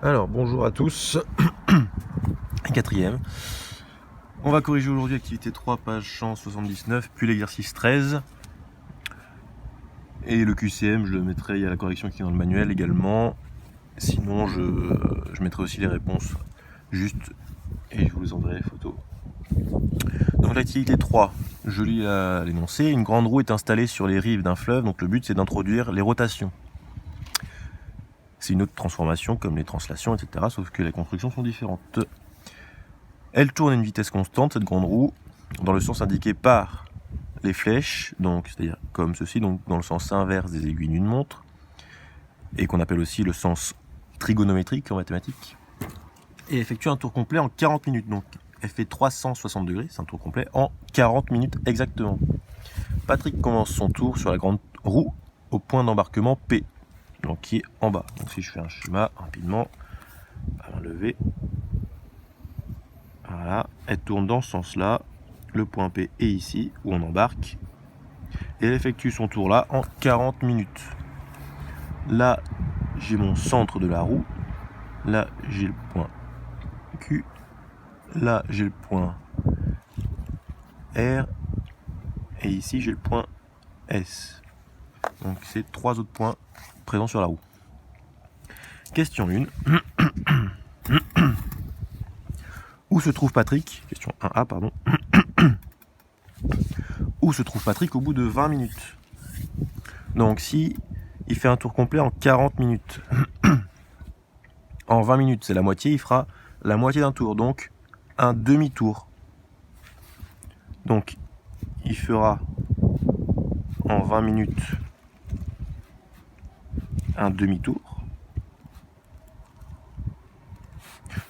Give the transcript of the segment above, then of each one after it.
Alors, bonjour à tous. Quatrième. On va corriger aujourd'hui activité 3, page 179, puis l'exercice 13. Et le QCM, je le mettrai, il y a la correction qui est dans le manuel également. Sinon, je mettrai aussi les réponses justes et je vous les enverrai les photos. Donc l'activité 3, je lis l'énoncé. Une grande roue est installée sur les rives d'un fleuve, donc le but c'est d'introduire les rotations. C'est une autre transformation comme les translations, etc. Sauf que les constructions sont différentes. Elle tourne à une vitesse constante, cette grande roue, dans le sens indiqué par les flèches, donc c'est-à-dire comme ceci, donc dans le sens inverse des aiguilles d'une montre, et qu'on appelle aussi le sens trigonométrique en mathématiques, et effectue un tour complet en 40 minutes. Donc elle fait 360 degrés, c'est un tour complet, en 40 minutes exactement. Patrick commence son tour sur la grande roue au point d'embarquement P, donc qui est en bas. Donc si je fais un schéma rapidement, à main levée, voilà, elle tourne dans ce sens-là. Le point P est ici, où on embarque. Et elle effectue son tour là en 40 minutes. Là, j'ai mon centre de la roue. Là, j'ai le point Q. Là, j'ai le point R. Et ici, j'ai le point S. Donc, c'est 3 autres points présents sur la roue. Question 1. Où se trouve Patrick? Question 1A, pardon. Où se trouve Patrick au bout de 20 minutes? Donc, si il fait un tour complet en 40 minutes, en 20 minutes, c'est la moitié, il fera la moitié d'un tour, donc un demi-tour. Donc, il fera en 20 minutes un demi-tour.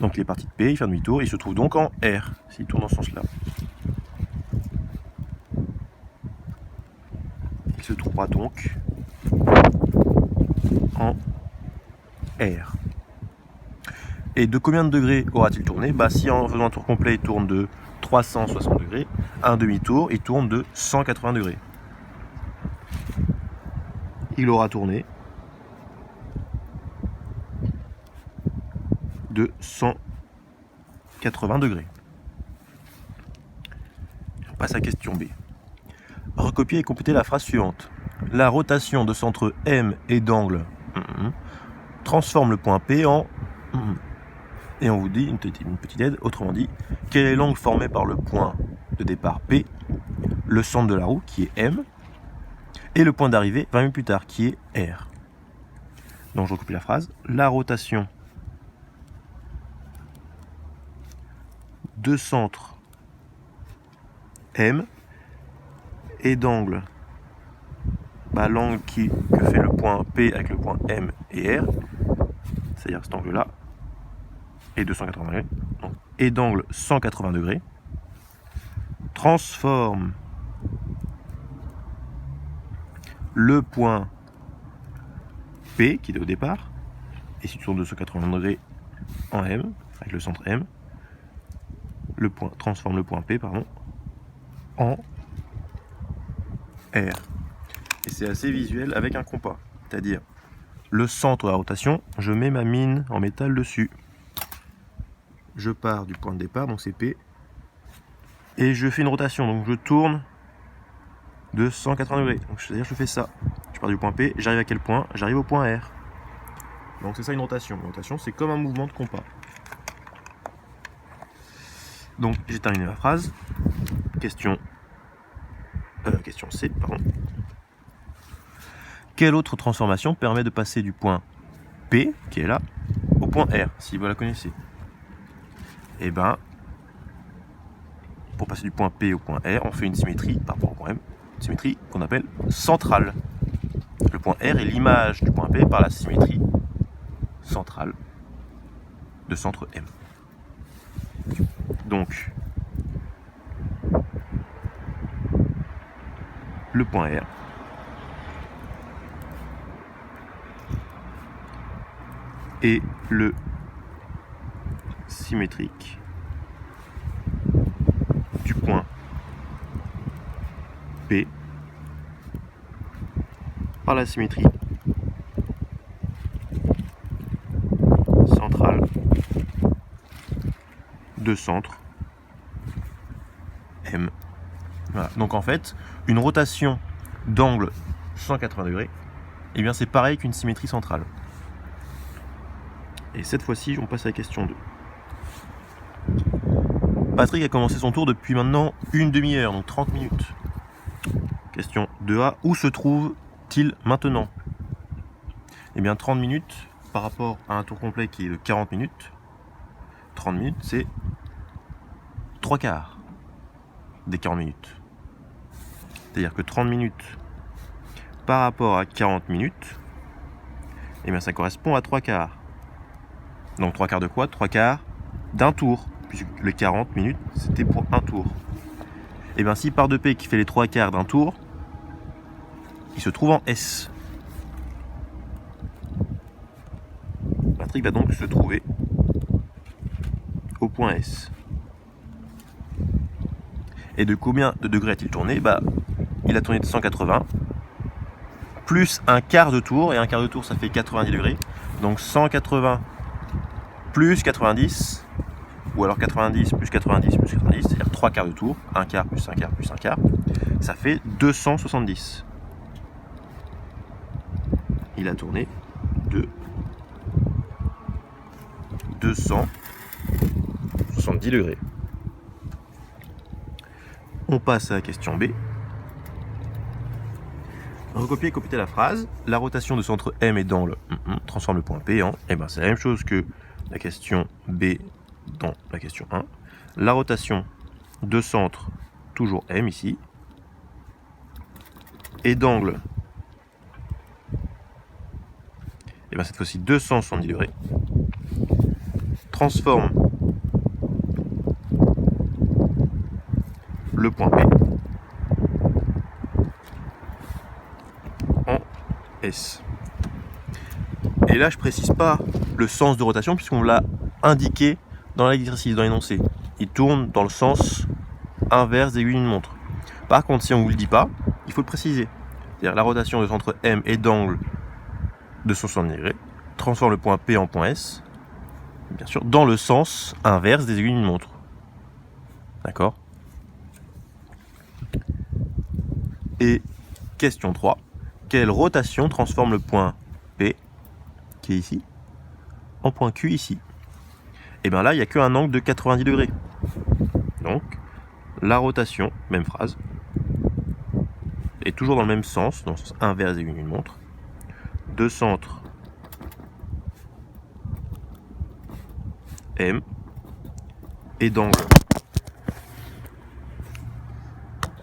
Donc, il est parti de P, il fait un demi-tour, il se trouve donc en R, s'il tourne dans ce sens-là. Il se trouvera donc en R. Et de combien de degrés aura-t-il tourné? Si en faisant un tour complet, il tourne de 360 degrés, un demi-tour, il tourne de 180 degrés. Il aura tourné de 180 degrés. On passe à question B. Recopier et compléter la phrase suivante. La rotation de centre M et d'angle transforme le point P en... Et on vous dit une petite aide, autrement dit, quel est l'angle formé par le point de départ P, le centre de la roue qui est M, et le point d'arrivée 20 minutes plus tard qui est R. Donc je recopie la phrase. La rotation de centre M et d'angle, l'angle que fait le point P avec le point M et R, c'est-à-dire cet angle-là, est de 180 degrés, et d'angle 180 degrés, transforme le point P, qui est au départ, et si tu tournes de 180 degrés en M, avec le centre M, transforme le point P, en R. Et c'est assez visuel avec un compas, c'est-à-dire le centre de la rotation, je mets ma mine en métal dessus. Je pars du point de départ, donc c'est P, et je fais une rotation, donc je tourne de 180 degrés. Donc c'est-à-dire je fais ça. Je pars du point P, j'arrive à quel point? J'arrive au point R. Donc c'est ça une rotation. Une rotation, c'est comme un mouvement de compas. Donc j'ai terminé ma phrase. Question C, pardon. Quelle autre transformation permet de passer du point P, qui est là, au point R, si vous la connaissez? Eh bien, pour passer du point P au point R, on fait une symétrie par rapport au point M, une symétrie qu'on appelle centrale. Le point R est l'image du point P par la symétrie centrale de centre M. Donc, le point R est le symétrique du point P par la symétrie centrale de centre M. Voilà. Donc en fait, une rotation d'angle 180 degrés, eh bien c'est pareil qu'une symétrie centrale. Et cette fois-ci, on passe à la question 2. Patrick a commencé son tour depuis maintenant une demi-heure, donc 30 minutes. Question 2A, où se trouve-t-il maintenant? Eh bien 30 minutes par rapport à un tour complet qui est de 40 minutes. 30 minutes, c'est 3 quarts des 40 minutes. C'est-à-dire que 30 minutes par rapport à 40 minutes, eh bien ça correspond à 3 quarts. Donc 3 quarts de quoi? 3 quarts d'un tour, puisque les 40 minutes, c'était pour un tour. Et bien si par 2P qui fait les 3 quarts d'un tour, il se trouve en S. Patrick va donc se trouver au point S. Et de combien de degrés a-t-il tourné? Il a tourné de 180, plus un quart de tour, et un quart de tour ça fait 90 degrés. Donc 180 plus 90, ou alors 90 plus 90 plus 90, c'est-à-dire 3 quarts de tour, un quart plus un quart plus un quart, ça fait 270. Il a tourné de 270 degrés. On passe à la question B. Recopier et compléter la phrase. La rotation de centre M et d'angle transforme le point P en... Eh bien, c'est la même chose que la question B dans la question 1. La rotation de centre, toujours M ici, et d'angle, eh bien, cette fois-ci 270 degrés, transforme le point P en S. Et là, je précise pas le sens de rotation puisqu'on l'a indiqué dans l'exercice, dans l'énoncé. Il tourne dans le sens inverse des aiguilles d'une montre. Par contre, si on ne vous le dit pas, il faut le préciser. C'est-à-dire la rotation de centre M et d'angle de 160 degrés transforme le point P en point S, bien sûr, dans le sens inverse des aiguilles d'une montre. D'accord? Et question 3. Quelle rotation transforme le point P, qui est ici, en point Q ici? Et bien là, il n'y a qu'un angle de 90 degrés. Donc, la rotation, même phrase, est toujours dans le même sens, dans le sens inverse des aiguilles d'une montre, de centre M et d'angle.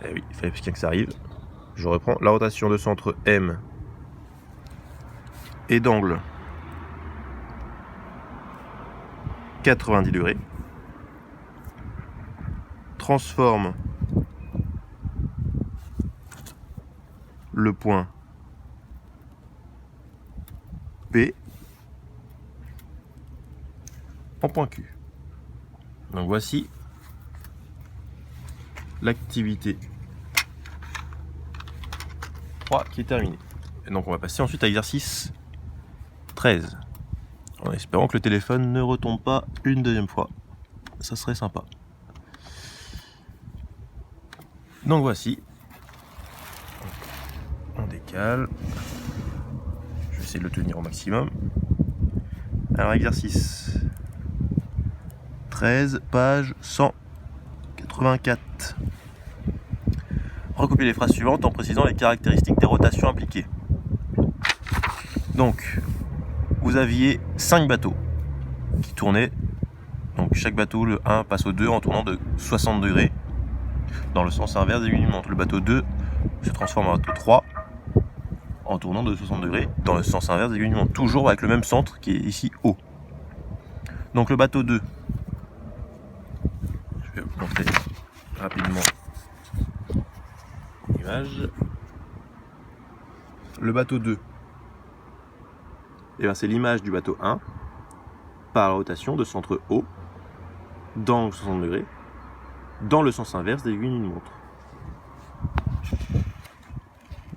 Eh oui, il fallait bien que ça arrive. Je reprends la rotation de centre M et d'angle 90 degrés transforme le point P en point Q. Donc voici l'activité 3 qui est terminée. Et donc on va passer ensuite à l'exercice 13. En espérant que le téléphone ne retombe pas une deuxième fois. Ça serait sympa. Donc voici. On décale. Je vais essayer de le tenir au maximum. Alors exercice 13, page 184. Recopiez les phrases suivantes en précisant les caractéristiques des rotations impliquées. Donc, vous aviez 5 bateaux qui tournaient. Donc chaque bateau, le 1 passe au 2 en tournant de 60 degrés dans le sens inverse des aiguilles d'une montre. Le bateau 2 se transforme en bateau 3 en tournant de 60 degrés dans le sens inverse des aiguilles d'une montre, toujours avec le même centre qui est ici haut. Donc le bateau 2, je vais vous montrer rapidement l'image. Le bateau 2, et bien c'est l'image du bateau 1 par la rotation de centre haut d'angle 60 degrés dans le sens inverse des aiguilles d'une montre.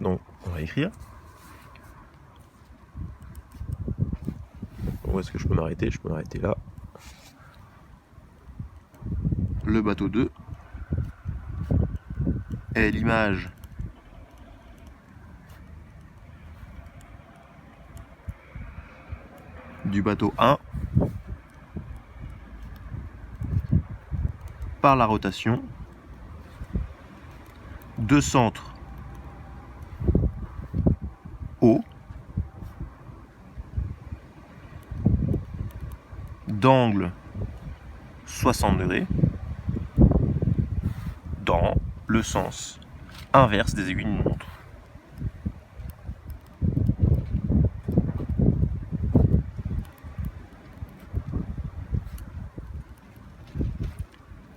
Donc on va écrire. Où est-ce que je peux m'arrêter? Je peux m'arrêter là. le bateau 2 est l'image du bateau 1 par la rotation de centre haut d'angle 60 degrés dans le sens inverse des aiguilles d'une montre.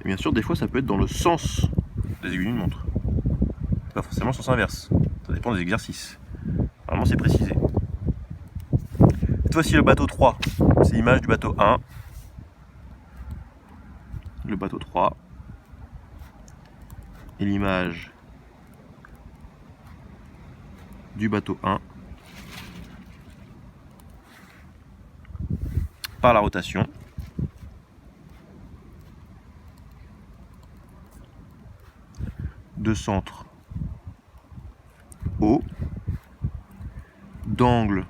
Et bien sûr, des fois, ça peut être dans le sens des aiguilles d'une montre. Pas forcément le sens inverse. Ça dépend des exercices. Normalement, c'est précisé. Cette fois-ci, le bateau 3. C'est l'image du bateau 1. Le bateau 3. Et l'image du bateau 1 par la rotation de centre haut d'angle.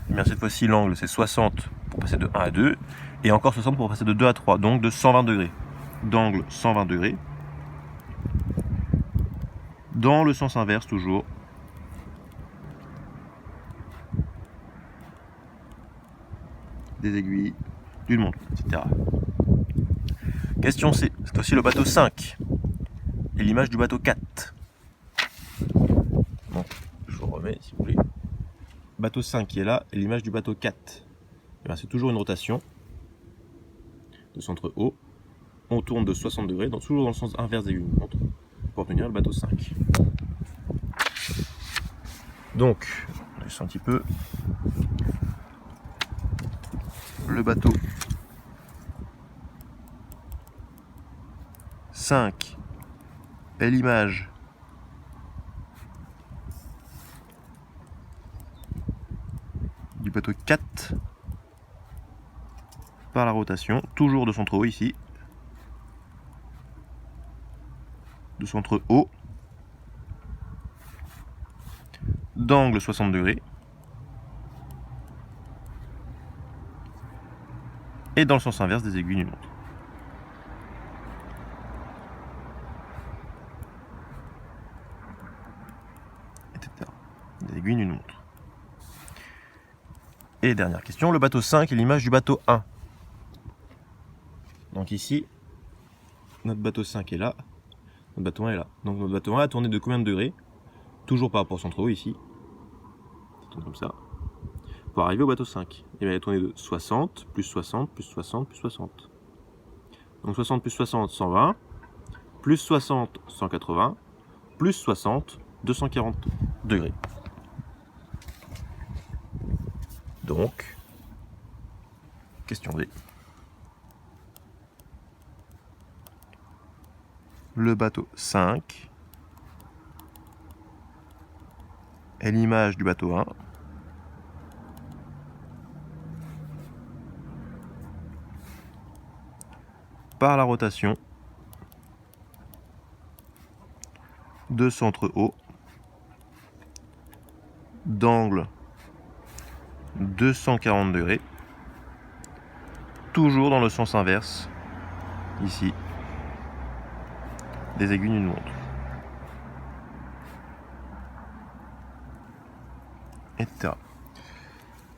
Bien, cette fois-ci, l'angle c'est 60 pour passer de 1 à 2 et encore 60 pour passer de 2 à 3, donc de 120 degrés. D'angle 120 degrés dans le sens inverse toujours des aiguilles d'une montre, etc. Question C. C'est aussi le bateau 5 et l'image du bateau 4. Bon, je vous remets si vous voulez. Bateau 5 qui est là et l'image du bateau 4. C'est toujours une rotation de centre haut. On tourne de 60 degrés, donc toujours dans le sens inverse des aiguilles d'une montre pour obtenir le bateau 5. Donc, on laisse un petit peu. Le bateau 5 est l'image du bateau 4 par la rotation, toujours de centre haut ici, de centre haut, d'angle 60 degrés, et dans le sens inverse des aiguilles d'une montre. Etc. Des aiguilles d'une montre. Et dernière question, le bateau 5 est l'image du bateau 1. Donc ici, notre bateau 5 est là, notre bateau 1 est là. Donc notre bateau 1 a tourné de combien de degrés? Toujours par rapport au centre haut ici. Ça tourne comme ça. Pour arriver au bateau 5. Et bien il a tourné de 60, plus 60, plus 60, plus 60. Donc 60 plus 60, 120. Plus 60, 180. Plus 60, 240 degrés. Donc, question D. Le bateau 5 est l'image du bateau 1 par la rotation de centre haut d'angle 240 degrés, toujours dans le sens inverse, ici, des aiguilles d'une montre. Etc.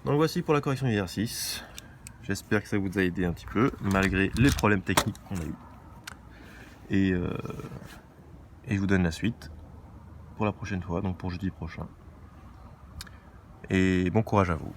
Donc voici pour la correction d'exercice. J'espère que ça vous a aidé un petit peu, malgré les problèmes techniques qu'on a eu. Et je vous donne la suite pour la prochaine fois, donc pour jeudi prochain. Et bon courage à vous.